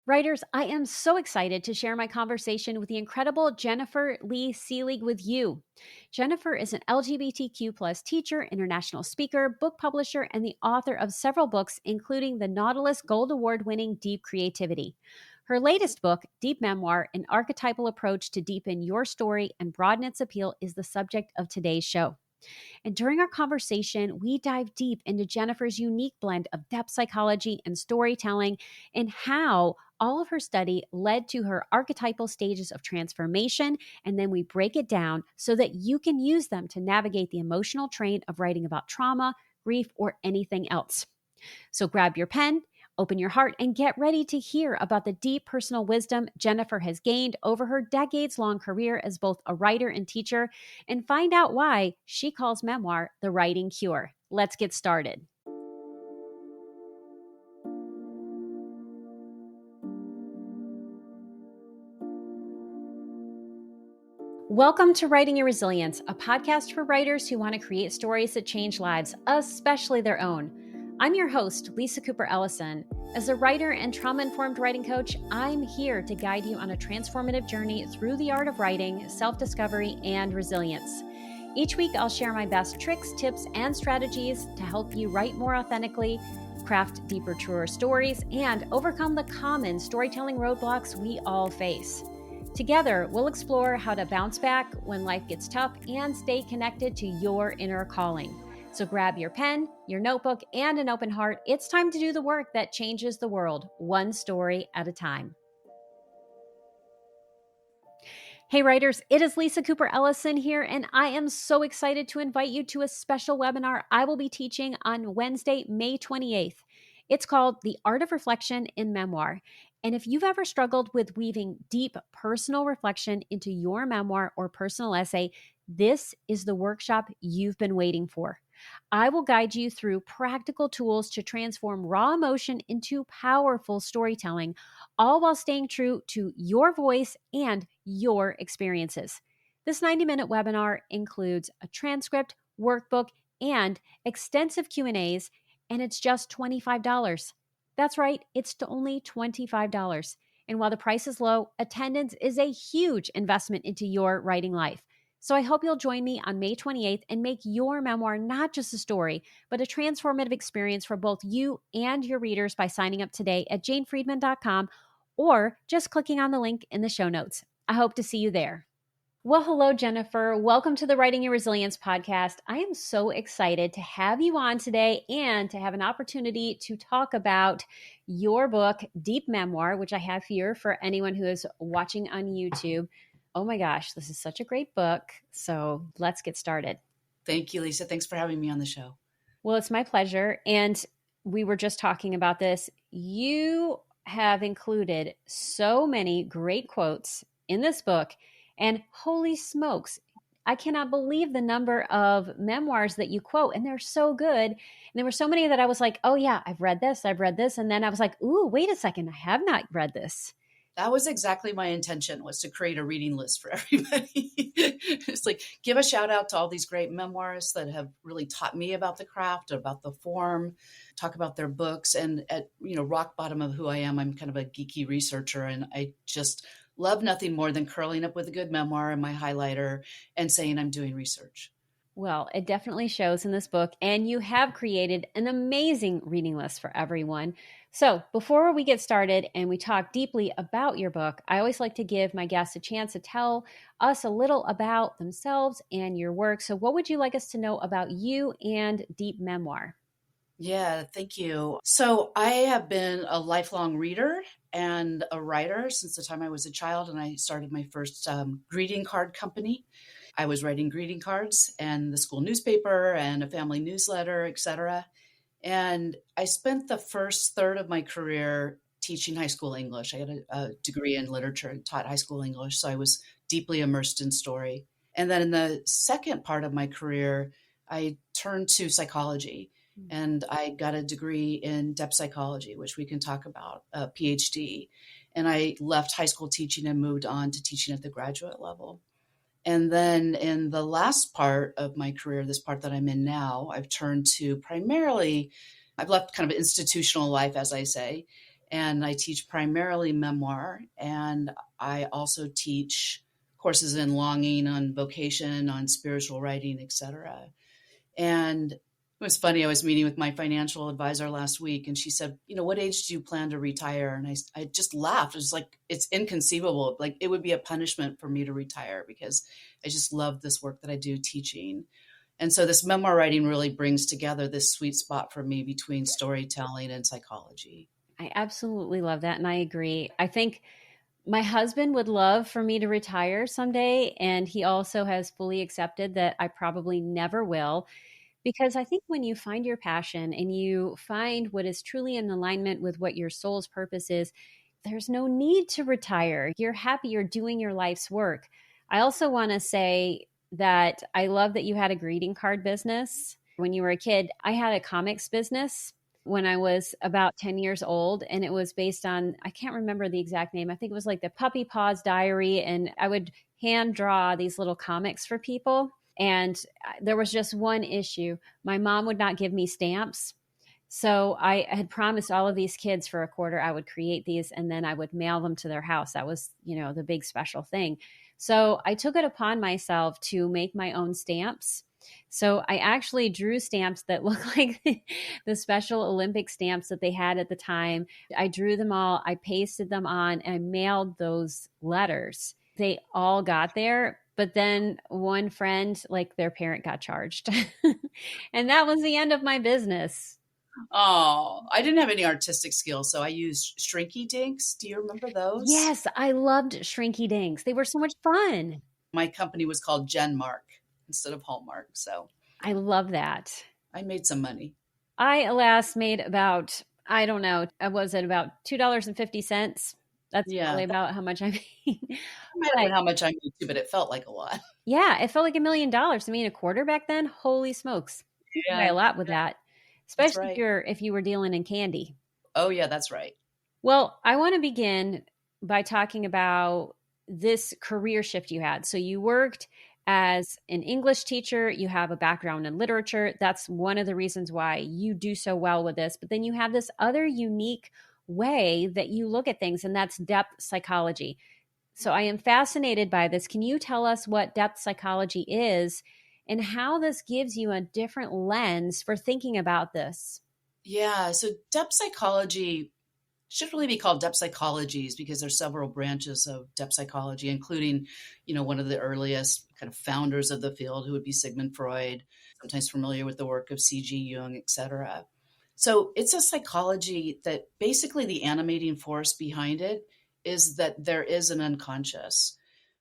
Writers, I am so excited to share my conversation with the incredible Jennifer Leigh Selig with you. Jennifer is an LGBTQ plus teacher, international speaker, book publisher, and the author of several books, including the Nautilus Gold award-winning Deep Creativity. Her latest book, Deep Memoir, An Archetypal Approach to Deepen Your Story and Broaden Its Appeal, is the subject of today's show. And during our conversation, we dive deep into Jennifer's unique blend of depth psychology and storytelling and how all of her study led to her archetypal stages of transformation. And then we break it down so that you can use them to navigate the emotional terrain of writing about trauma, grief, or anything else. So grab your pen, open your heart, and get ready to hear about the deep personal wisdom Jennifer has gained over her decades-long career as both a writer and teacher, and find out why she calls memoir the writing cure. Let's get started. Welcome to Writing Your Resilience, a podcast for writers who want to create stories that change lives, especially their own. I'm your host, Lisa Cooper Ellison. As a writer and trauma-informed writing coach, I'm here to guide you on a transformative journey through the art of writing, self-discovery, and resilience. Each week, I'll share my best tricks, tips, and strategies to help you write more authentically, craft deeper, truer stories, and overcome the common storytelling roadblocks we all face. Together, we'll explore how to bounce back when life gets tough and stay connected to your inner calling. So grab your pen, your notebook, and an open heart. It's time to do the work that changes the world, one story at a time. Hey writers, it is Lisa Cooper Ellison here, and I am so excited to invite you to a special webinar I will be teaching on Wednesday, May 28th. It's called The Art of Reflection in Memoir. And if you've ever struggled with weaving deep personal reflection into your memoir or personal essay, this is the workshop you've been waiting for. I will guide you through practical tools to transform raw emotion into powerful storytelling, all while staying true to your voice and your experiences. This 90-minute webinar includes a transcript, workbook, and extensive Q&As, and it's just $25. That's right, it's only $25. And while the price is low, attendance is a huge investment into your writing life. So I hope you'll join me on May 28th and make your memoir not just a story, but a transformative experience for both you and your readers by signing up today at janefriedman.com or just clicking on the link in the show notes. I hope to see you there. Well, hello, Jennifer. Welcome to the Writing Your Resilience podcast. I am so excited to have you on today and to have an opportunity to talk about your book, Deep Memoir, which I have here for anyone who is watching on YouTube. Oh my gosh, this is such a great book. So let's get started. Thank you, Lisa. Thanks for having me on the show. Well, it's my pleasure. And we were just talking about this. You have included so many great quotes in this book. And holy smokes, I cannot believe the number of memoirs that you quote. And they're so good. And there were so many that I was like, oh yeah, I've read this. And then I was like, ooh, wait a second. I have not read this. That was exactly my intention, was to create a reading list for everybody. It's like, give a shout out to all these great memoirists that have really taught me about the craft, about the form, talk about their books. And at, rock bottom of who I am, I'm kind of a geeky researcher. And I just love nothing more than curling up with a good memoir and my highlighter and saying I'm doing research. Well, it definitely shows in this book, and you have created an amazing reading list for everyone. So before we get started and we talk deeply about your book, I always like to give my guests a chance to tell us a little about themselves and your work. So what would you like us to know about you and Deep Memoir? Yeah, thank you. So I have been a lifelong reader and a writer since the time I was a child, and I started my first greeting card company. I was writing greeting cards and the school newspaper and a family newsletter, etc. And I spent the first third of my career teaching high school English. I had a degree in literature and taught high school English, so I was deeply immersed in story. And then in the second part of my career, I turned to psychology. And I got a degree in depth psychology, which we can talk about, a PhD. And I left high school teaching and moved on to teaching at the graduate level. And then in the last part of my career, this part that I'm in now, I've turned to primarily, I've left kind of institutional life, as I say, And I teach primarily memoir, and I also teach courses in longing, on vocation, on spiritual writing, etc. And it was funny. I was meeting with my financial advisor last week, and she said, what age do you plan to retire? And I just laughed. It was like, it's inconceivable. Like, it would be a punishment for me to retire, because I just love this work that I do teaching. And so this memoir writing really brings together this sweet spot for me between storytelling and psychology. I absolutely love that. And I agree. I think my husband would love for me to retire someday. And he also has fully accepted that I probably never will. Because I think when you find your passion and you find what is truly in alignment with what your soul's purpose is, there's no need to retire. You're happy, you're doing your life's work. I also want to say that I love that you had a greeting card business. When you were a kid, I had a comics business when I was about 10 years old, and it was based on, I can't remember the exact name. I think it was like the Puppy Paws Diary, and I would hand draw these little comics for people. And there was just one issue. My mom would not give me stamps. So I had promised all of these kids for a quarter I would create these, and then I would mail them to their house. That was, the big special thing. So I took it upon myself to make my own stamps. So I actually drew stamps that look like the special Olympic stamps that they had at the time. I drew them all, I pasted them on, and I mailed those letters. They all got there. But then one friend, like their parent got charged. And that was the end of my business. Oh, I didn't have any artistic skills, so I used Shrinky Dinks. Do you remember those? Yes, I loved Shrinky Dinks. They were so much fun. My company was called Genmark instead of Hallmark, so I love that. I made some money. I, alas, made about, I don't know, was it about $2.50? That's probably about how much I made. I might have been how much I made too, but it felt like a lot. Yeah, it felt like $1 million. I mean, a quarter back then, holy smokes. You could buy a lot with that, especially if you were dealing in candy. Oh yeah, that's right. Well, I want to begin by talking about this career shift you had. So you worked as an English teacher, you have a background in literature. That's one of the reasons why you do so well with this. But then you have this other unique way that you look at things, and that's depth psychology. So I am fascinated by this. Can you tell us what depth psychology is and how this gives you a different lens for thinking about this? Yeah, so depth psychology should really be called depth psychologies, because there's several branches of depth psychology, including, one of the earliest kind of founders of the field, who would be Sigmund Freud, sometimes familiar with the work of C.G. Jung, etc. So it's a psychology that basically the animating force behind it is that there is an unconscious,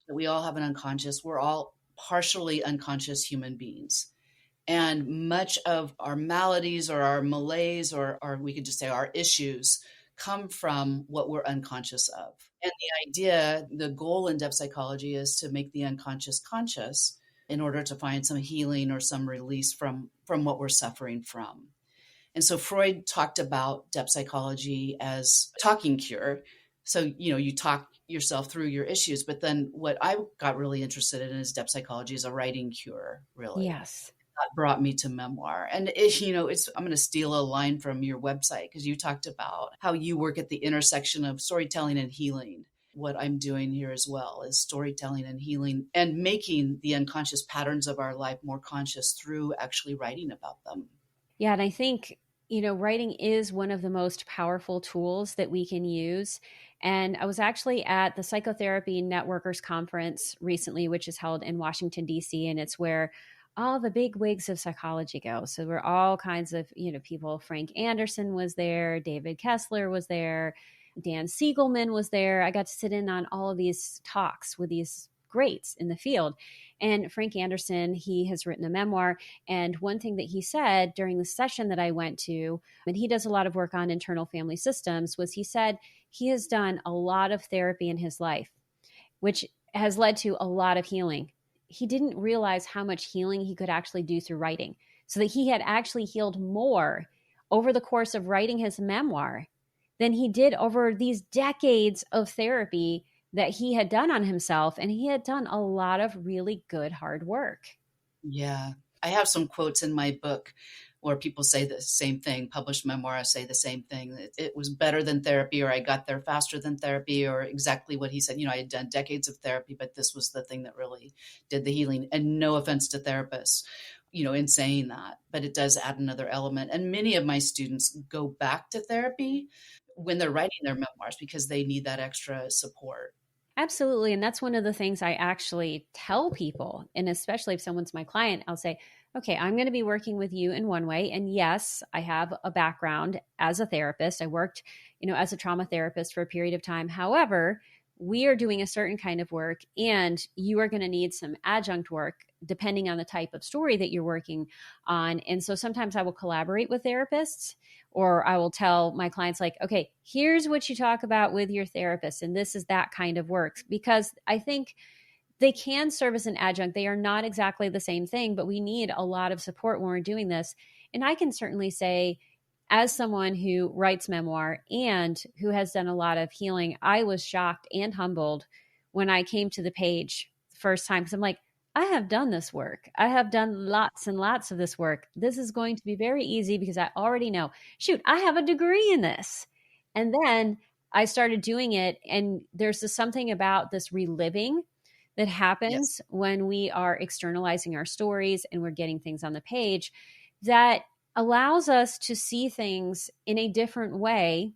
that we all have an unconscious. We're all partially unconscious human beings. And much of our maladies or our malaise, or we could just say our issues, come from what we're unconscious of. And the goal in depth psychology is to make the unconscious conscious in order to find some healing or some release from what we're suffering from. And so Freud talked about depth psychology as a talking cure. So, you talk yourself through your issues. But then what I got really interested in is depth psychology as a writing cure, really. Yes. That brought me to memoir. And, I'm going to steal a line from your website, because you talked about how you work at the intersection of storytelling and healing. What I'm doing here as well is storytelling and healing, and making the unconscious patterns of our life more conscious through actually writing about them. Yeah. And I think, writing is one of the most powerful tools that we can use. And I was actually at the Psychotherapy Networkers Conference recently, which is held in Washington, D.C., and it's where all the big wigs of psychology go. So we're all kinds of, people. Frank Anderson was there. David Kessler was there. Dan Siegelman was there. I got to sit in on all of these talks with these greats in the field. And Frank Anderson, he has written a memoir. And one thing that he said during the session that I went to, and he does a lot of work on internal family systems, was he said he has done a lot of therapy in his life, which has led to a lot of healing. He didn't realize how much healing he could actually do through writing, so that he had actually healed more over the course of writing his memoir than he did over these decades of therapy that he had done on himself. And he had done a lot of really good, hard work. Yeah. I have some quotes in my book or people say the same thing, published memoir, say the same thing. It was better than therapy, or I got there faster than therapy, or exactly what he said. I had done decades of therapy, but this was the thing that really did the healing. And no offense to therapists, in saying that, but it does add another element. And many of my students go back to therapy when they're writing their memoirs because they need that extra support. Absolutely. And that's one of the things I actually tell people. And especially if someone's my client, I'll say, okay, I'm going to be working with you in one way. And yes, I have a background as a therapist. I worked, as a trauma therapist for a period of time. However, we are doing a certain kind of work, and you are going to need some adjunct work depending on the type of story that you're working on. And so sometimes I will collaborate with therapists, or I will tell my clients, like, okay, here's what you talk about with your therapist, and this is that kind of work, because I think they can serve as an adjunct. They are not exactly the same thing, but we need a lot of support when we're doing this. And I can certainly say, as someone who writes memoir and who has done a lot of healing, I was shocked and humbled when I came to the page the first time, because I'm like, I have done this work. I have done lots and lots of this work. This is going to be very easy because I already know, shoot, I have a degree in this. And then I started doing it. And there's just something about this reliving that happens when we are externalizing our stories and we're getting things on the page that allows us to see things in a different way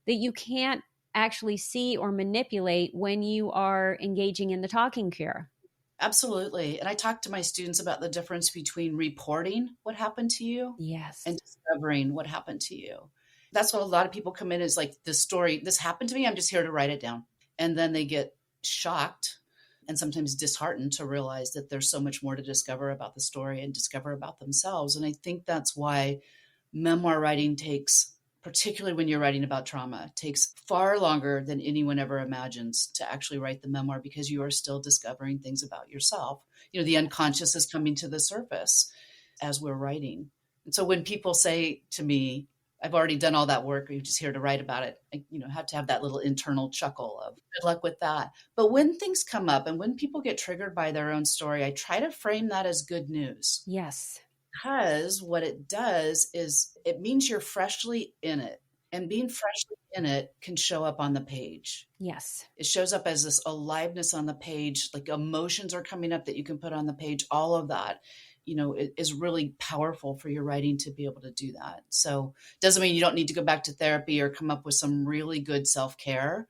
that you can't actually see or manipulate when you are engaging in the talking cure. Absolutely. And I talk to my students about the difference between reporting what happened to you and discovering what happened to you. That's what a lot of people come in is like, this story, this happened to me, I'm just here to write it down. And then they get shocked and sometimes disheartened to realize that there's so much more to discover about the story and discover about themselves. And I think that's why memoir writing takes, particularly when you're writing about trauma, takes far longer than anyone ever imagines to actually write the memoir, because you are still discovering things about yourself. The unconscious is coming to the surface as we're writing. And so when people say to me, I've already done all that work, you're just here to write about it, I have to have that little internal chuckle of good luck with that. But when things come up and when people get triggered by their own story, I try to frame that as good news. Yes. Because what it does is it means you're freshly in it. And being freshly in it can show up on the page. Yes. It shows up as this aliveness on the page, like emotions are coming up that you can put on the page. All of that, it is really powerful for your writing to be able to do that. So it doesn't mean you don't need to go back to therapy or come up with some really good self-care,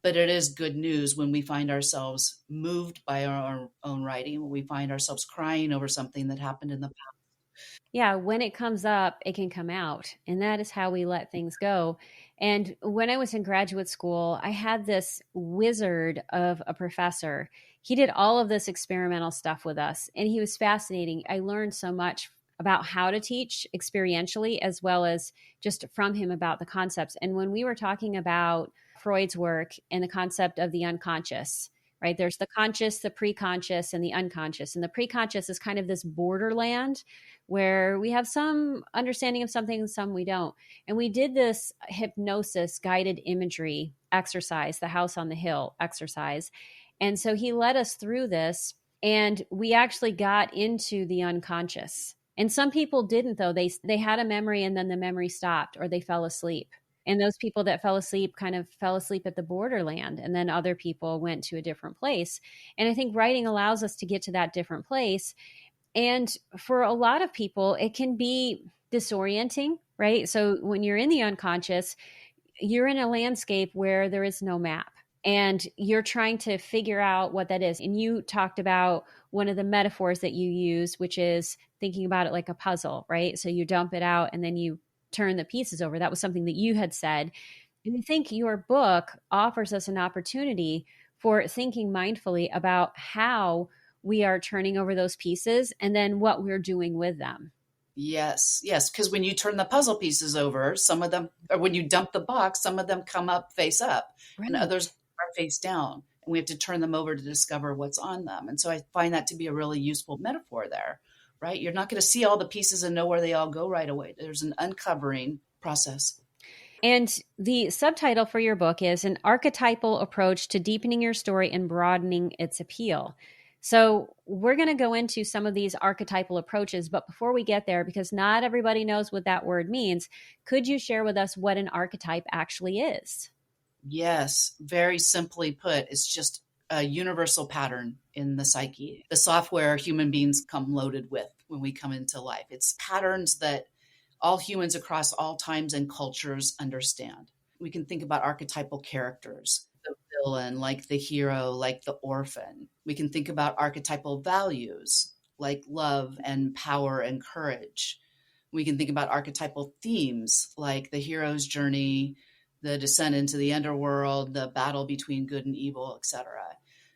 but it is good news when we find ourselves moved by our own writing, when we find ourselves crying over something that happened in the past. Yeah, when it comes up, it can come out. And that is how we let things go. And when I was in graduate school, I had this wizard of a professor. He did all of this experimental stuff with us, and he was fascinating. I learned so much about how to teach experientially, as well as just from him about the concepts. And when we were talking about Freud's work and the concept of the unconscious, right? There's the conscious, the preconscious, and the unconscious. And the preconscious is kind of this borderland where we have some understanding of something, some we don't. And we did this hypnosis guided imagery exercise, the house on the hill exercise. And so he led us through this, and we actually got into the unconscious. And some people didn't, though. They had a memory and then the memory stopped, or they fell asleep. And those people that fell asleep kind of fell asleep at the borderland, and then other people went to a different place. And I think writing allows us to get to that different place. And for a lot of people, it can be disorienting, right? So when you're in the unconscious, you're in a landscape where there is no map, and you're trying to figure out what that is. And you talked about one of the metaphors that you use, which is thinking about it like a puzzle, right? So you dump it out and then you turn the pieces over. That was something that you had said. And I think your book offers us an opportunity for thinking mindfully about how we are turning over those pieces and then what we're doing with them. Yes. Because when you turn the puzzle pieces over, some of them, or when you dump the box, some of them come up face up, right, and others are face down. And we have to turn them over to discover what's on them. And so I find that to be a really useful metaphor there. Right? You're not going to see all the pieces and know where they all go right away. There's an uncovering process. And the subtitle for your book is An Archetypal Approach to Deepening Your Story and Broadening Its Appeal. So we're going to go into some of these archetypal approaches, but before we get there, because not everybody knows what that word means, could you share with us what an archetype actually is? Yes, very simply put, it's just a universal pattern in the psyche, the software human beings come loaded with when we come into life. It's patterns that all humans across all times and cultures understand. We can think about archetypal characters, the villain, like the hero, like the orphan. We can think about archetypal values, like love and power and courage. We can think about archetypal themes, like the hero's journey, the descent into the underworld, the battle between good and evil, etc.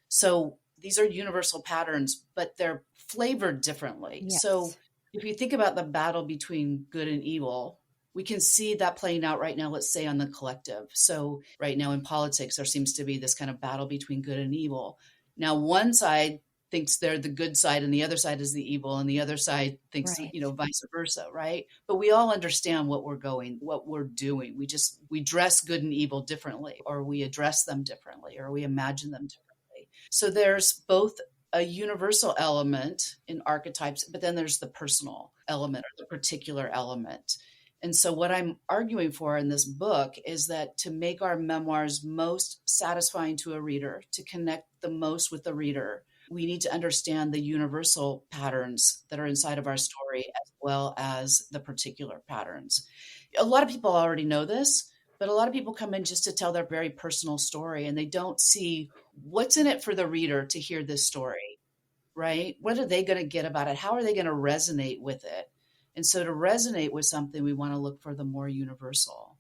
So these are universal patterns, but they're flavored differently. Yes. So if you think about the battle between good and evil, we can see that playing out right now, let's say on the collective. So right now in politics, there seems to be this kind of battle between good and evil. Now, one side thinks they're the good side and the other side is the evil, and the other side thinks, Right. Vice versa, right? But we all understand what we're doing. We dress good and evil differently, or we address them differently, or we imagine them differently. So there's both a universal element in archetypes, but then there's the personal element or the particular element. And so what I'm arguing for in this book is that to make our memoirs most satisfying to a reader, to connect the most with the reader, we need to understand the universal patterns that are inside of our story as well as the particular patterns. A lot of people already know this, but a lot of people come in just to tell their very personal story, and they don't see what's in it for the reader to hear this story, right? What are they going to get about it? How are they going to resonate with it? And so to resonate with something, we want to look for the more universal.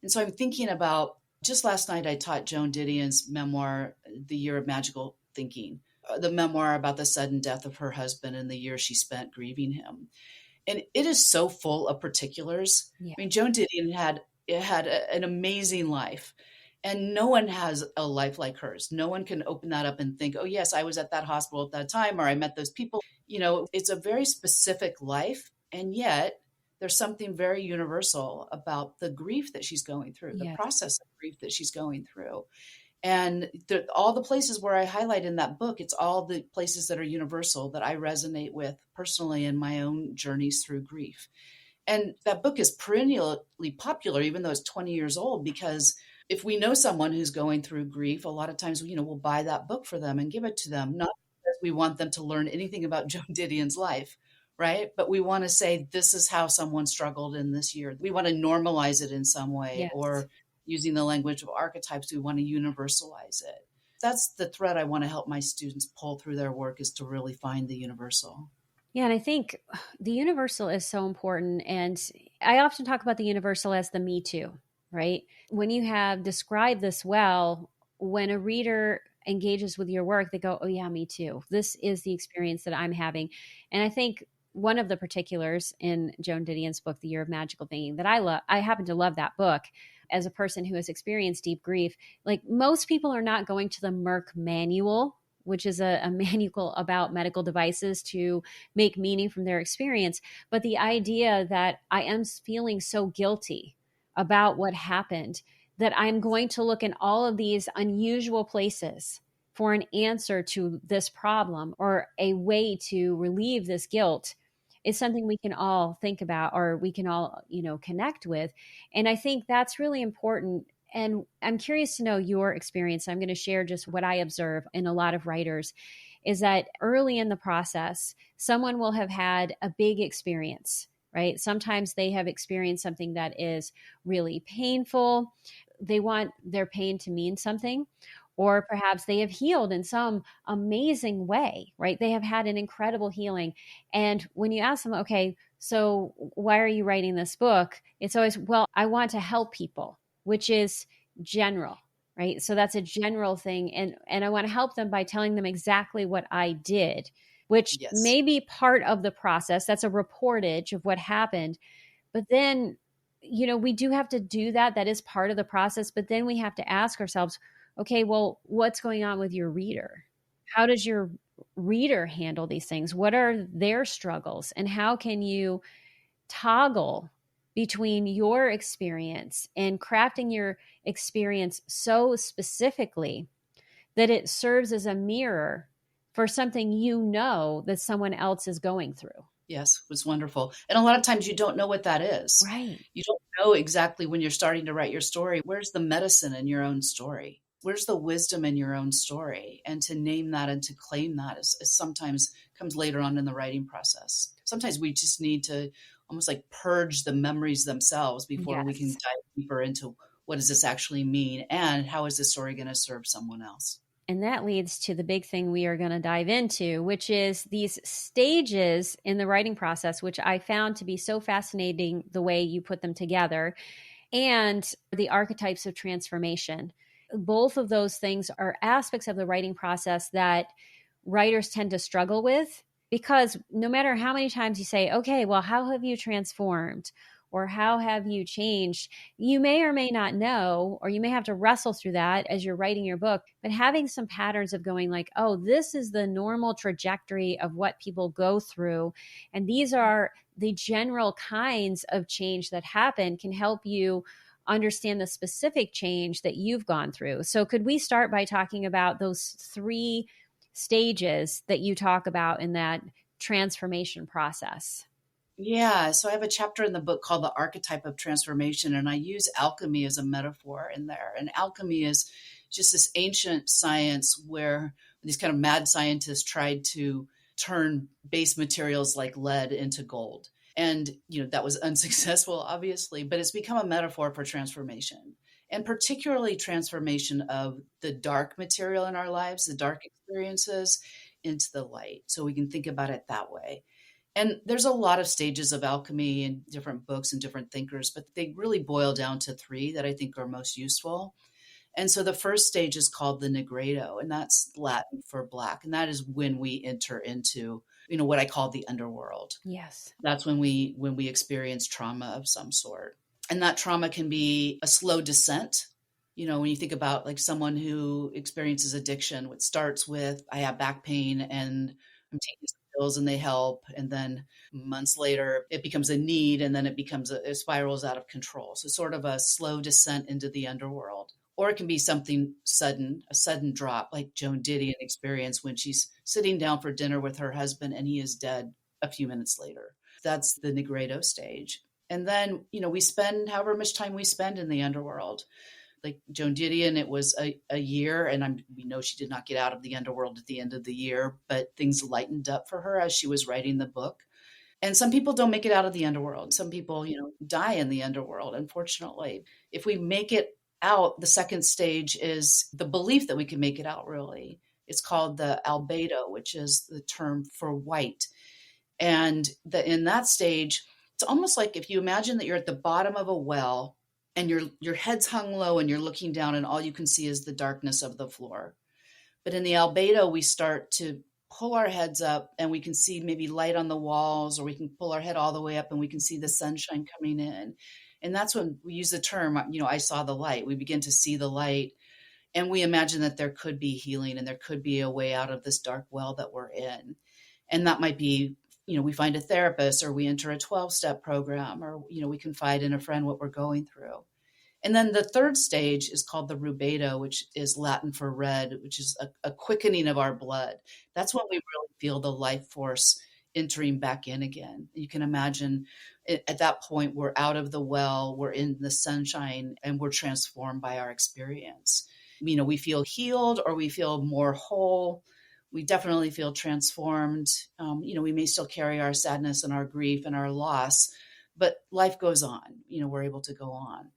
And so I'm thinking about, just last night, I taught Joan Didion's memoir, The Year of Magical Thinking, the memoir about the sudden death of her husband and the year she spent grieving him. And it is so full of particulars. Yeah. I mean, Joan Didion had an amazing life, and no one has a life like hers. No one can open that up and think, oh, yes, I was at that hospital at that time, or I met those people. It's a very specific life. And yet there's something very universal about the grief that she's going through, the process of grief that she's going through. And all the places where I highlight in that book, it's all the places that are universal that I resonate with personally in my own journeys through grief. And that book is perennially popular, even though it's 20 years old, because if we know someone who's going through grief, a lot of times, we'll buy that book for them and give it to them, not because we want them to learn anything about Joan Didion's life, right? But we want to say, this is how someone struggled in this year. We want to normalize it in some way, or using the language of archetypes, we want to universalize it. That's the thread I want to help my students pull through their work, is to really find the universal. Yeah, and I think the universal is so important. And I often talk about the universal as the me too, right? When you have described this well, when a reader engages with your work, they go, oh yeah, me too. This is the experience that I'm having. And I think one of the particulars in Joan Didion's book, The Year of Magical Thinking, that I love, I happen to love that book as a person who has experienced deep grief. Like, most people are not going to the Merck manual, which is a manual about medical devices to make meaning from their experience. But the idea that I am feeling so guilty about what happened, that I'm going to look in all of these unusual places for an answer to this problem or a way to relieve this guilt, is something we can all think about, or we can all, connect with. And I think that's really important. And I'm curious to know your experience. I'm going to share just what I observe in a lot of writers, is that early in the process, someone will have had a big experience, right? Sometimes they have experienced something that is really painful. They want their pain to mean something. Or perhaps they have healed in some amazing way, right? They have had an incredible healing. And when you ask them, okay, so why are you writing this book? It's always, well, I want to help people, which is general, right? So that's a general thing. And I want to help them by telling them exactly what I did, which may be part of the process. That's a reportage of what happened. But then, we do have to do that. That is part of the process. But then we have to ask ourselves, okay, well, what's going on with your reader? How does your reader handle these things? What are their struggles? And how can you toggle between your experience and crafting your experience so specifically that it serves as a mirror for something that someone else is going through. Yes, it was wonderful. And a lot of times you don't know what that is. Right. You don't know exactly when you're starting to write your story. Where's the medicine in your own story? Where's the wisdom in your own story? And to name that and to claim that is sometimes comes later on in the writing process. Sometimes we just need to almost like purge the memories themselves before we can Yes. dive deeper into what does this actually mean and how is this story going to serve someone else? And that leads to the big thing we are going to dive into, which is these stages in the writing process, which I found to be so fascinating the way you put them together, and the archetypes of transformation. Both of those things are aspects of the writing process that writers tend to struggle with, because no matter how many times you say, okay, well, how have you transformed? Or how have you changed? You may or may not know, or you may have to wrestle through that as you're writing your book, but having some patterns of going like, oh, this is the normal trajectory of what people go through. And these are the general kinds of change that happen can help you understand the specific change that you've gone through. So could we start by talking about those 3 stages that you talk about in that transformation process? Yeah, so I have a chapter in the book called The Archetype of Transformation, and I use alchemy as a metaphor in there. And alchemy is just this ancient science where these kind of mad scientists tried to turn base materials like lead into gold. And, that was unsuccessful, obviously, but it's become a metaphor for transformation, and particularly transformation of the dark material in our lives, the dark experiences, into the light. So we can think about it that way. And there's a lot of stages of alchemy in different books and different thinkers, but they really boil down to 3 that I think are most useful. And so the first stage is called the Negredo, and that's Latin for black. And that is when we enter into, what I call the underworld. Yes. That's when we experience trauma of some sort. And that trauma can be a slow descent. When you think about like someone who experiences addiction, which starts with, I have back pain and I'm taking some pills and they help. And then months later, it becomes a need, and then it spirals out of control. So sort of a slow descent into the underworld. Or it can be something sudden, a sudden drop, like Joan Didion experienced when she's sitting down for dinner with her husband and he is dead a few minutes later. That's the Negredo stage. And then, we spend however much time we spend in the underworld. Like Joan Didion, it was a year, and we know she did not get out of the underworld at the end of the year, but things lightened up for her as she was writing the book. And some people don't make it out of the underworld. Some people, die in the underworld, unfortunately. If we make it out, the second stage is the belief that we can make it out, really. It's called the albedo, which is the term for white. And in that stage, it's almost like if you imagine that you're at the bottom of a well and your head's hung low and you're looking down and all you can see is the darkness of the floor. But in the albedo, we start to pull our heads up and we can see maybe light on the walls, or we can pull our head all the way up and we can see the sunshine coming in. And that's when we use the term, I saw the light. We begin to see the light, and we imagine that there could be healing and there could be a way out of this dark well that we're in. And that might be, we find a therapist, or we enter a 12-step program, or, we confide in a friend what we're going through. And then the third stage is called the rubedo, which is Latin for red, which is a quickening of our blood. That's when we really feel the life force entering back in again. You can imagine at that point, we're out of the well, we're in the sunshine, and we're transformed by our experience. We feel healed, or we feel more whole. We definitely feel transformed. We may still carry our sadness and our grief and our loss, but life goes on. We're able to go on.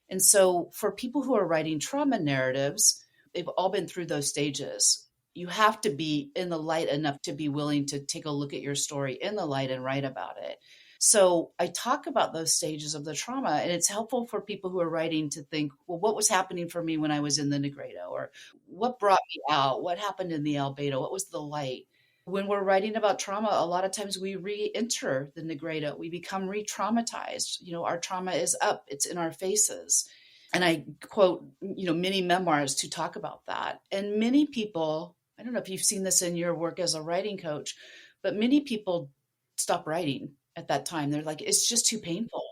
And so for people who are writing trauma narratives, they've all been through those stages. You have to be in the light enough to be willing to take a look at your story in the light and write about it. So I talk about those stages of the trauma, and it's helpful for people who are writing to think, well, what was happening for me when I was in the Negredo? Or what brought me out? What happened in the albedo? What was the light? When we're writing about trauma, a lot of times we re-enter the Negredo. We become re-traumatized. Our trauma is up. It's in our faces. And I quote, many memoirs to talk about that. And many people, I don't know if you've seen this in your work as a writing coach, but many people stop writing at that time. They're like, it's just too painful.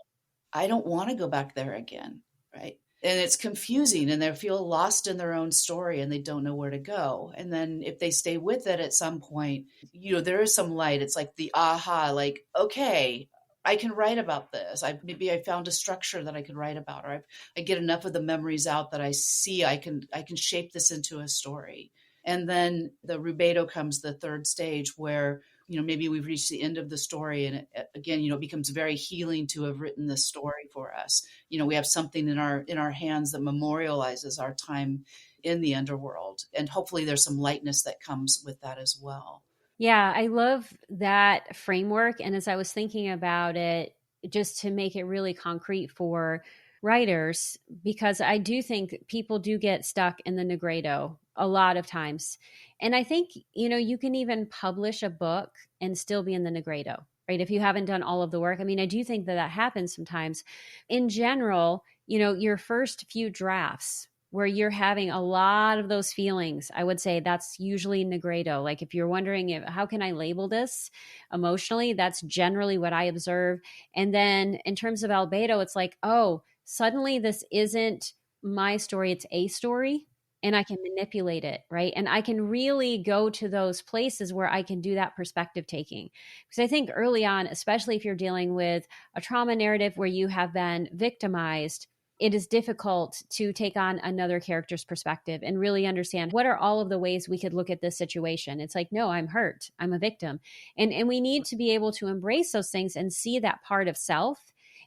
I don't want to go back there again, right? And it's confusing, and they feel lost in their own story and they don't know where to go. And then if they stay with it at some point, there is some light. It's like the aha, like, okay, I can write about this. Maybe I found a structure that I could write about, or I get enough of the memories out that I see I can shape this into a story. And then the rubedo comes, the third stage, where maybe we've reached the end of the story, and again, it becomes very healing to have written this story for us. We have something in our hands that memorializes our time in the underworld, and hopefully there's some lightness that comes with that as well. Yeah, I love that framework. And as I was thinking about it, just to make it really concrete for writers, because I do think people do get stuck in the Negredo a lot of times. And I think, you can even publish a book and still be in the Negredo, right? If you haven't done all of the work. I mean, I do think that happens sometimes. In general, your first few drafts, where you're having a lot of those feelings, I would say that's usually Negredo. Like if you're wondering how can I label this emotionally, that's generally what I observe. And then in terms of albedo, it's like, oh, suddenly this isn't my story, it's a story, and I can manipulate it, right? And I can really go to those places where I can do that perspective taking. Because I think early on, especially if you're dealing with a trauma narrative where you have been victimized, it is difficult to take on another character's perspective and really understand what are all of the ways we could look at this situation. It's like, no, I'm hurt. I'm a victim. And we need to be able to embrace those things and see that part of self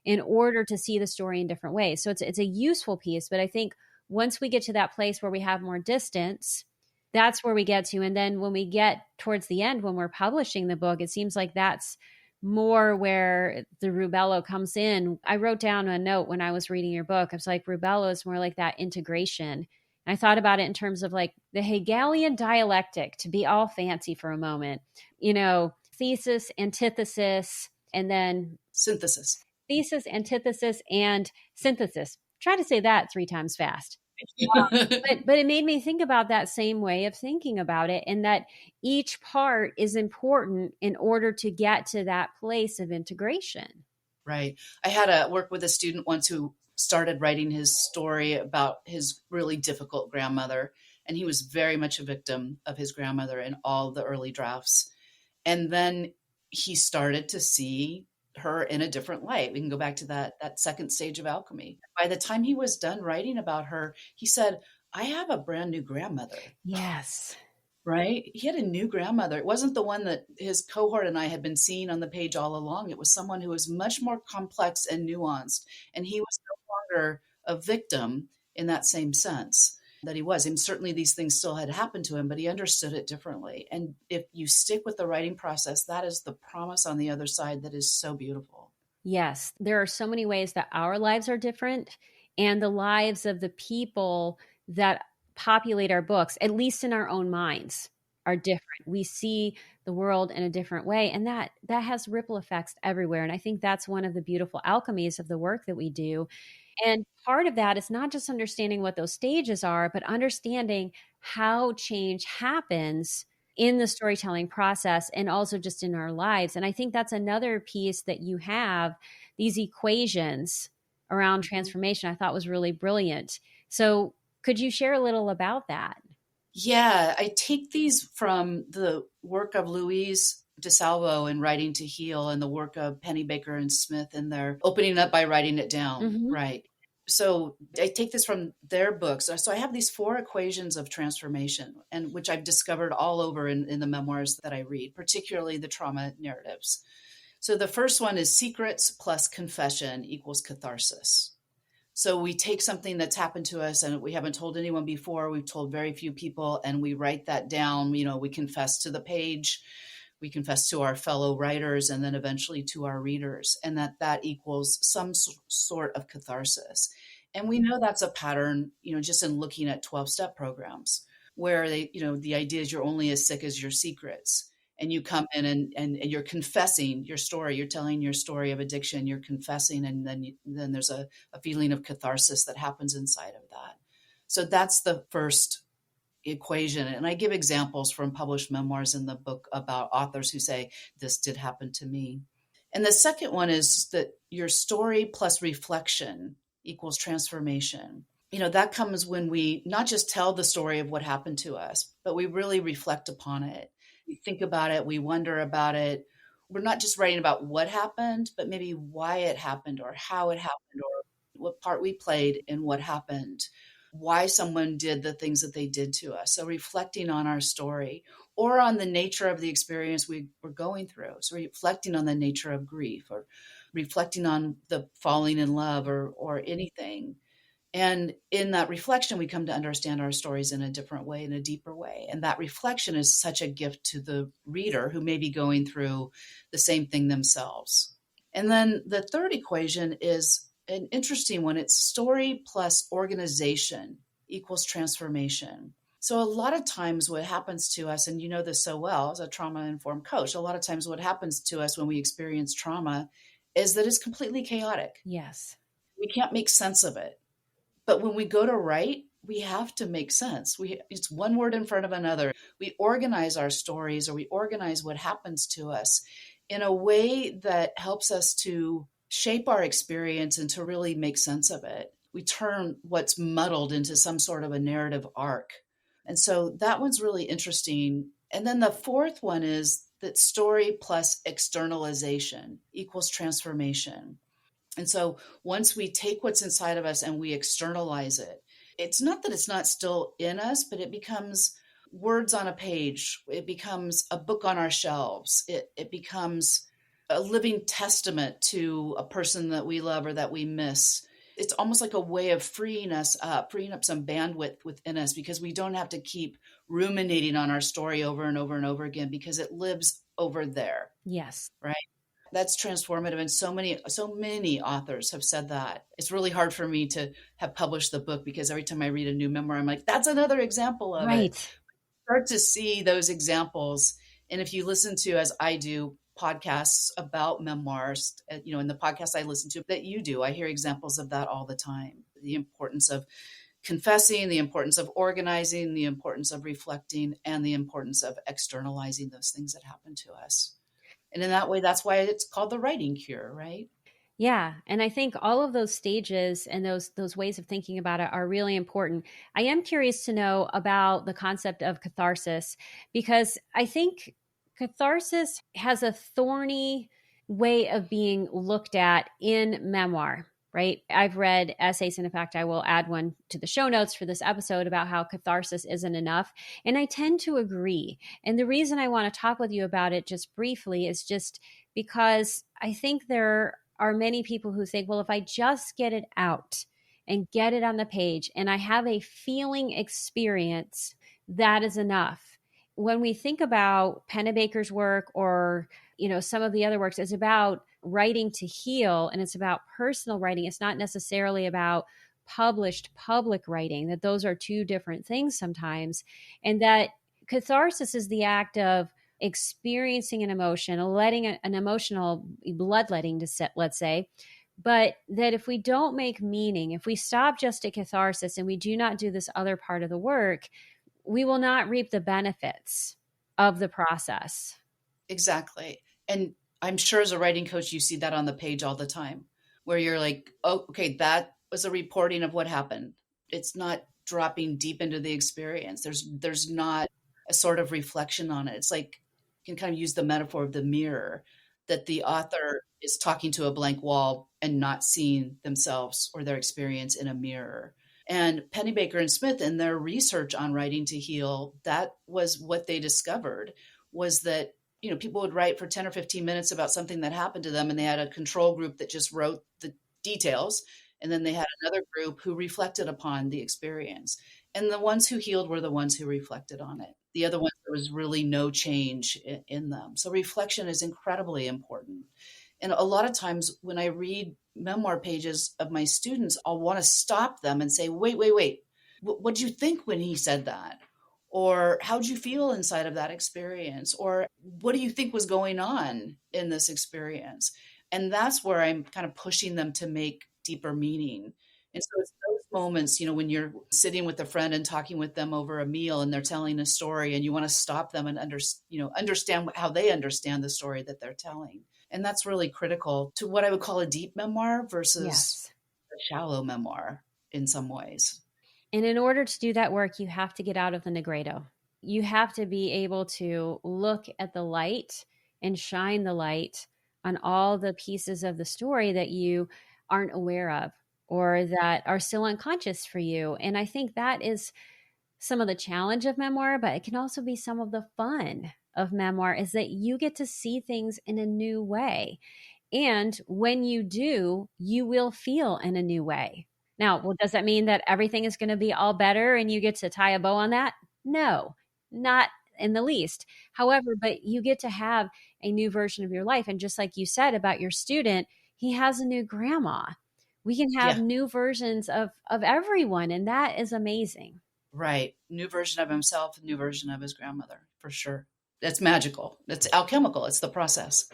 in order to see the story in different ways. So it's a useful piece, but I think once we get to that place where we have more distance, that's where we get to. And then when we get towards the end, when we're publishing the book, it seems like that's more where the rubello comes in. I wrote down a note when I was reading your book. I was like, rubello is more like that integration. And I thought about it in terms of like the Hegelian dialectic, to be all fancy for a moment, thesis, antithesis, and then Synthesis. Thesis, antithesis, and synthesis. Try to say that 3 times fast. But it made me think about that same way of thinking about it, and that each part is important in order to get to that place of integration. Right. I had to work with a student once who started writing his story about his really difficult grandmother, and he was very much a victim of his grandmother in all the early drafts. And then he started to see her in a different light. We can go back to that second stage of alchemy. By the time he was done writing about her, he said, I have a brand new grandmother. Yes. Right? He had a new grandmother. It wasn't the one that his cohort and I had been seeing on the page all along. It was someone who was much more complex and nuanced. And he was no longer a victim in that same sense that he was. And certainly these things still had happened to him, but he understood it differently. And if you stick with the writing process, that is the promise on the other side that is so beautiful. Yes. There are so many ways that our lives are different, and the lives of the people that populate our books, at least in our own minds, are different. We see the world in a different way, and that has ripple effects everywhere. And I think that's one of the beautiful alchemies of the work that we do. And part of that is not just understanding what those stages are, but understanding how change happens in the storytelling process and also just in our lives. And I think that's another piece that you have, these equations around transformation, I thought was really brilliant. So could you share a little about that? Yeah, I take these from the work of Louise DeSalvo in Writing to Heal, and the work of Penny Baker and Smith in their Opening Up by Writing It Down. Mm-hmm. Right. So I take this from their books. So I have these 4 equations of transformation, and which I've discovered all over in the memoirs that I read, particularly the trauma narratives. So the first one is secrets plus confession equals catharsis. So we take something that's happened to us and we haven't told anyone before. We've told very few people, and we write that down. We confess to the page, we confess to our fellow writers, and then eventually to our readers, and that equals some sort of catharsis. And we know that's a pattern, just in looking at 12-step programs where the idea is you're only as sick as your secrets. And you come in and you're confessing your story. You're telling your story of addiction. You're confessing, and then there's a feeling of catharsis that happens inside of that. So that's the first equation. And I give examples from published memoirs in the book about authors who say, this did happen to me. And the second one is that your story plus reflection equals transformation. That comes when we not just tell the story of what happened to us, but we really reflect upon it. We think about it, we wonder about it. We're not just writing about what happened, but maybe why it happened or how it happened or what part we played in what happened, why someone did the things that they did to us. So reflecting on our story or on the nature of the experience we were going through. So reflecting on the nature of grief or reflecting on the falling in love or anything. And in that reflection, we come to understand our stories in a different way, in a deeper way. And that reflection is such a gift to the reader who may be going through the same thing themselves. And then the third equation is an interesting one. It's story plus organization equals transformation. So a lot of times what happens to us, and you know this so well as a trauma-informed coach, a lot of times what happens to us when we experience trauma is that it's completely chaotic. Yes. We can't make sense of it. But when we go to write, we have to make sense. It's one word in front of another. We organize our stories or we organize what happens to us in a way that helps us to shape our experience and to really make sense of it. We turn what's muddled into some sort of a narrative arc. And so that one's really interesting. And then the fourth one is that story plus externalization equals transformation. And so once we take what's inside of us and we externalize it, it's not that it's not still in us, but it becomes words on a page. It becomes a book on our shelves. It becomes a living testament to a person that we love or that we miss. It's almost like a way of freeing up some bandwidth within us because we don't have to keep ruminating on our story over and over and over again because it lives over there. Yes. Right. That's transformative. And so many authors have said that. It's really hard for me to have published the book because every time I read a new memoir, I'm like, that's another example of it. Start to see those examples. And if you listen to, as I do, podcasts about memoirs, in the podcast I listen to that you do, I hear examples of that all the time. The importance of confessing, the importance of organizing, the importance of reflecting, and the importance of externalizing those things that happen to us. And in that way, that's why it's called the writing cure, right? Yeah. And I think all of those stages and those ways of thinking about it are really important. I am curious to know about the concept of catharsis, because I think catharsis has a thorny way of being looked at in memoir, right? I've read essays, and in fact, I will add one to the show notes for this episode about how catharsis isn't enough. And I tend to agree. And the reason I want to talk with you about it just briefly is just because I think there are many people who think, well, if I just get it out and get it on the page and I have a feeling experience, that is enough. When we think about Pennebaker's work or, some of the other works, it's about writing to heal and it's about personal writing. It's not necessarily about published public writing, that those are two different things sometimes. And that catharsis is the act of experiencing an emotion, letting an emotional bloodletting, let's say, but that if we don't make meaning, if we stop just at catharsis and we do not do this other part of the work, we will not reap the benefits of the process. Exactly. And I'm sure as a writing coach, you see that on the page all the time where you're like, oh, okay, that was a reporting of what happened. It's not dropping deep into the experience. There's not a sort of reflection on it. It's like, you can kind of use the metaphor of the mirror, that the author is talking to a blank wall and not seeing themselves or their experience in a mirror. And Pennebaker and Smith, in their research on writing to heal, that was what they discovered, was that people would write for 10 or 15 minutes about something that happened to them, and they had a control group that just wrote the details, and then they had another group who reflected upon the experience. And the ones who healed were the ones who reflected on it. The other ones, there was really no change in them. So reflection is incredibly important. And a lot of times when I read memoir pages of my students, I'll want to stop them and say, wait. What did you think when he said that? Or how did you feel inside of that experience? Or what do you think was going on in this experience? And that's where I'm kind of pushing them to make deeper meaning. And so it's those moments, when you're sitting with a friend and talking with them over a meal and they're telling a story and you want to stop them and understand how they understand the story that they're telling. And that's really critical to what I would call a deep memoir versus a shallow memoir in some ways. And in order to do that work, you have to get out of the negredo. You have to be able to look at the light and shine the light on all the pieces of the story that you aren't aware of or that are still unconscious for you. And I think that is some of the challenge of memoir, but it can also be some of the fun of memoir is that you get to see things in a new way. And when you do, you will feel in a new way. Now, well, does that mean that everything is going to be all better and you get to tie a bow on that? No, not in the least. However, but you get to have a new version of your life. And just like you said about your student, he has a new grandma. We can have Yeah, new versions of everyone, and that is amazing. right. New version of himself, new version of his grandmother, for sure. It's magical. It's alchemical. It's the process.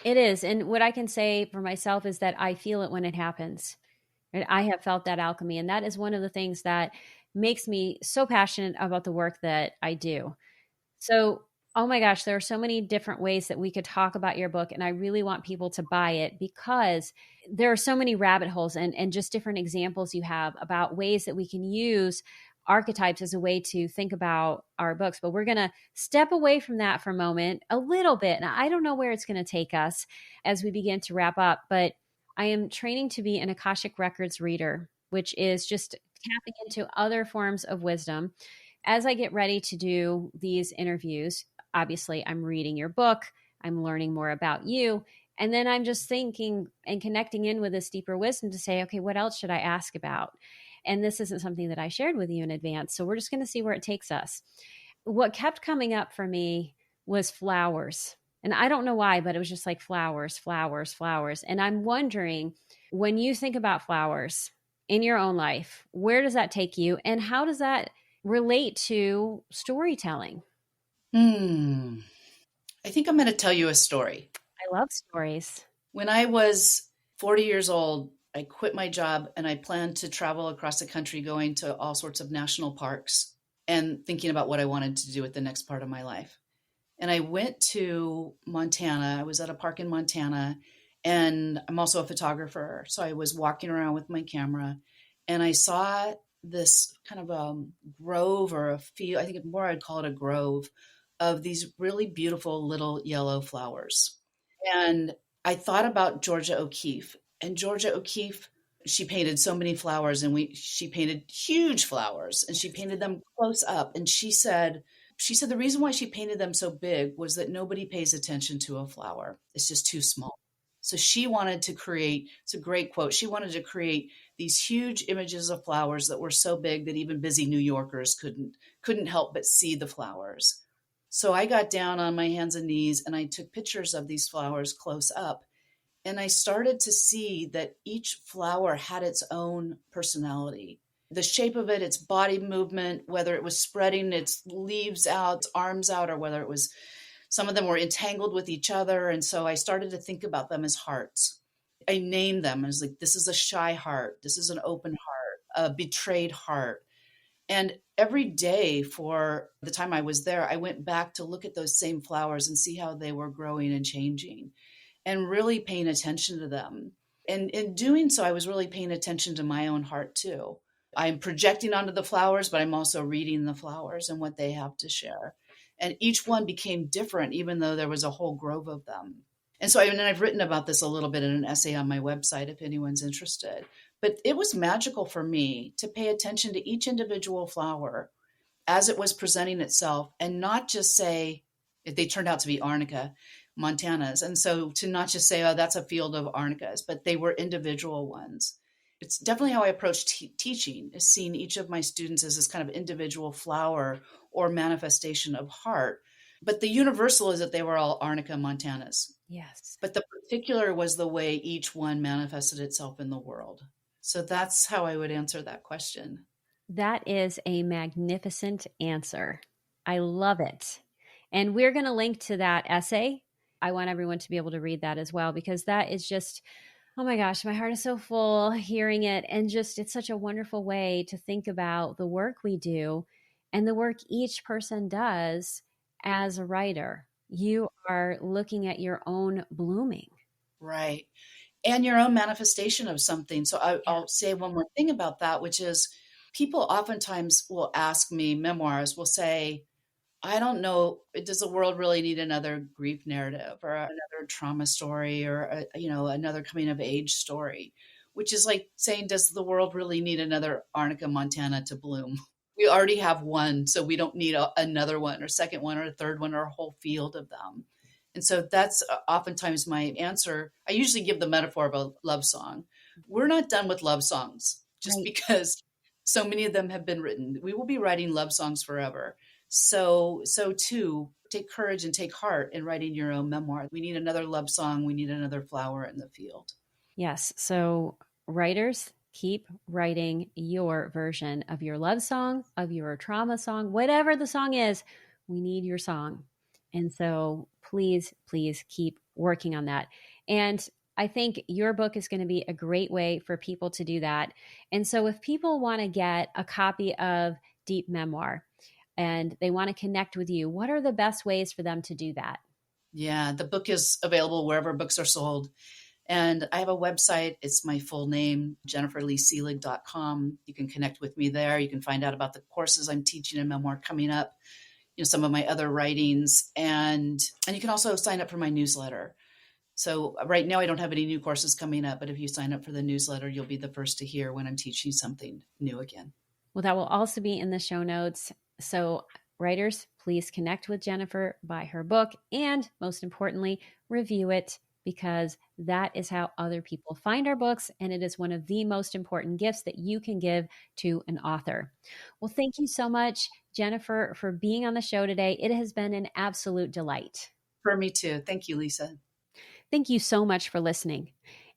It is. And what I can say for myself is that I feel it when it happens. And I have felt that alchemy. And that is one of the things that makes me so passionate about the work that I do. So, oh my gosh, there are so many different ways that we could talk about your book. And I really want people to buy it because there are so many rabbit holes and just different examples you have about ways that we can use archetypes as a way to think about our books. But we're going to step away from that for a moment, a little bit. Now, I don't know where it's going to take us as we begin to wrap up, but I am training to be an Akashic Records reader, which is just tapping into other forms of wisdom. As I get ready to do these interviews, obviously I'm reading your book, I'm learning more about you, and then I'm just thinking and connecting in with this deeper wisdom to say, okay, what else should I ask about? And this isn't something that I shared with you in advance. So we're just going to see where it takes us. What kept coming up for me was flowers. And I don't know why, but it was just like flowers, flowers, flowers. And I'm wondering, when you think about flowers in your own life, where does that take you? And how does that relate to storytelling? Hmm. I think I'm going to tell you a story. I love stories. When I was 40 years old, I quit my job and I planned to travel across the country, going to all sorts of national parks and thinking about what I wanted to do with the next part of my life. And I went to Montana. I was at a park in Montana, and I'm also a photographer. So I was walking around with my camera and I saw this kind of a grove or a field. I think more I'd call it a grove of these really beautiful little yellow flowers. And I thought about Georgia O'Keeffe. And Georgia O'Keeffe, she painted so many flowers, and she painted huge flowers, and she painted them close up. And she said the reason why she painted them so big was that nobody pays attention to a flower. It's just too small. So she wanted to create, it's a great quote. She wanted to create these huge images of flowers that were so big that even busy New Yorkers couldn't help but see the flowers. So I got down on my hands and knees and I took pictures of these flowers close up. And I started to see that each flower had its own personality. The shape of it, its body movement, whether it was spreading its leaves out, its arms out, or whether it was, some of them were entangled with each other. And so I started to think about them as hearts. I named them. I was like, this is a shy heart. This is an open heart, a betrayed heart. And every day for the time I was there, I went back to look at those same flowers and see how they were growing and changing and really paying attention to them. And in doing so, I was really paying attention to my own heart too. I'm projecting onto the flowers, but I'm also reading the flowers and what they have to share. And each one became different, even though there was a whole grove of them. And so I've written about this a little bit in an essay on my website if anyone's interested. But it was magical for me to pay attention to each individual flower as it was presenting itself and not just say, if they turned out to be arnica, Montanas. And so to not just say, oh, that's a field of arnicas, but they were individual ones. It's definitely how I approach teaching, is seeing each of my students as this kind of individual flower or manifestation of heart. But the universal is that they were all arnica Montanas. Yes. But the particular was the way each one manifested itself in the world. So that's how I would answer that question. That is a magnificent answer. I love it. And we're going to link to that essay. I want everyone to be able to read that as well, because that is just, oh my gosh, my heart is so full hearing it. And just, it's such a wonderful way to think about the work we do and the work each person does as a writer. You are looking at your own blooming. Right. and your own manifestation of something. So I'll say one more thing about that, which is people oftentimes will ask me, memoirs will say, I don't know, does the world really need another grief narrative or another trauma story or another coming of age story? Which is like saying, does the world really need another Arnica Montana to bloom? We already have one, so we don't need another one or second one or a third one or a whole field of them. And so that's oftentimes my answer. I usually give the metaphor of a love song. We're not done with love songs just Right. because so many of them have been written. We will be writing love songs forever. So too, take courage and take heart in writing your own memoir. We need another love song. We need another flower in the field. Yes. So, writers, keep writing your version of your love song, of your trauma song, whatever the song is. We need your song. And so, please, please keep working on that. And I think your book is going to be a great way for people to do that. And so, if people want to get a copy of Deep Memoir and they want to connect with you, what are the best ways for them to do that? Yeah, the book is available wherever books are sold. And I have a website. It's my full name, jenniferleeselig.com. You can connect with me there. You can find out about the courses I'm teaching in memoir coming up, some of my other writings. And you can also sign up for my newsletter. So right now I don't have any new courses coming up, but if you sign up for the newsletter, you'll be the first to hear when I'm teaching something new again. Well, that will also be in the show notes. So, writers, please connect with Jennifer, buy her book, and most importantly, review it, because that is how other people find our books. And it is one of the most important gifts that you can give to an author. Well, thank you so much, Jennifer, for being on the show today. It has been an absolute delight. For me too. Thank you, Lisa. Thank you so much for listening.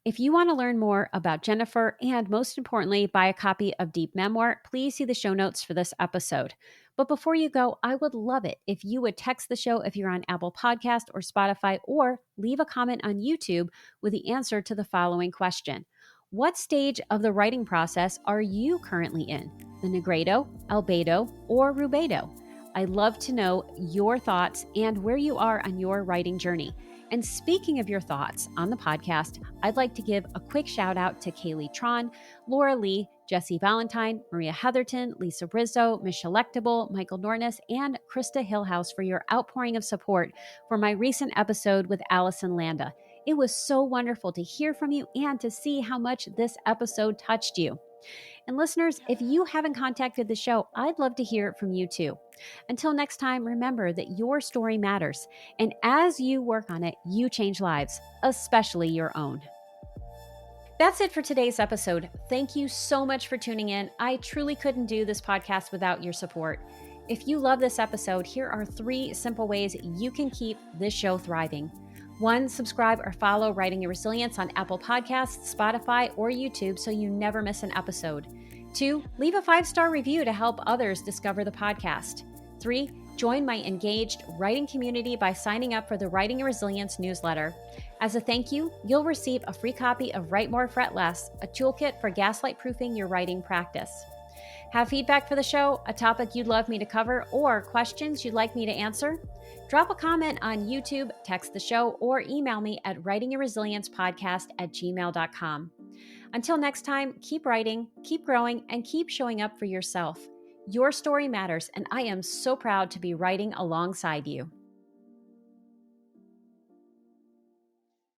If you want to learn more about Jennifer and, most importantly, buy a copy of Deep Memoir, please see the show notes for this episode. But before you go, I would love it if you would text the show if you're on Apple Podcast or Spotify, or leave a comment on YouTube with the answer to the following question. What stage of the writing process are you currently in? The Negredo, Albedo, or Rubedo? I'd love to know your thoughts and where you are on your writing journey. And speaking of your thoughts on the podcast, I'd like to give a quick shout out to Kaylee Tron, Laura Lee, Jesse Valentine, Maria Heatherton, Lisa Rizzo, Michelle Lectable, Michael Nornis, and Krista Hillhouse for your outpouring of support for my recent episode with Allison Landa. It was so wonderful to hear from you and to see how much this episode touched you. And listeners, if you haven't contacted the show, I'd love to hear from you too. Until next time, remember that your story matters. And as you work on it, you change lives, especially your own. That's it for today's episode. Thank you so much for tuning in. I truly couldn't do this podcast without your support. If you love this episode, here are 3 simple ways you can keep this show thriving. 1, subscribe or follow Writing Your Resilience on Apple Podcasts, Spotify, or YouTube so you never miss an episode. 2, leave a 5-star review to help others discover the podcast. 3, join my engaged writing community by signing up for the Writing Your Resilience newsletter. As a thank you, you'll receive a free copy of Write More, Fret Less, a toolkit for gaslight proofing your writing practice. Have feedback for the show, a topic you'd love me to cover, or questions you'd like me to answer? Drop a comment on YouTube, text the show, or email me at writingyourresiliencepodcast@gmail.com. Until next time, keep writing, keep growing, and keep showing up for yourself. Your story matters, and I am so proud to be writing alongside you.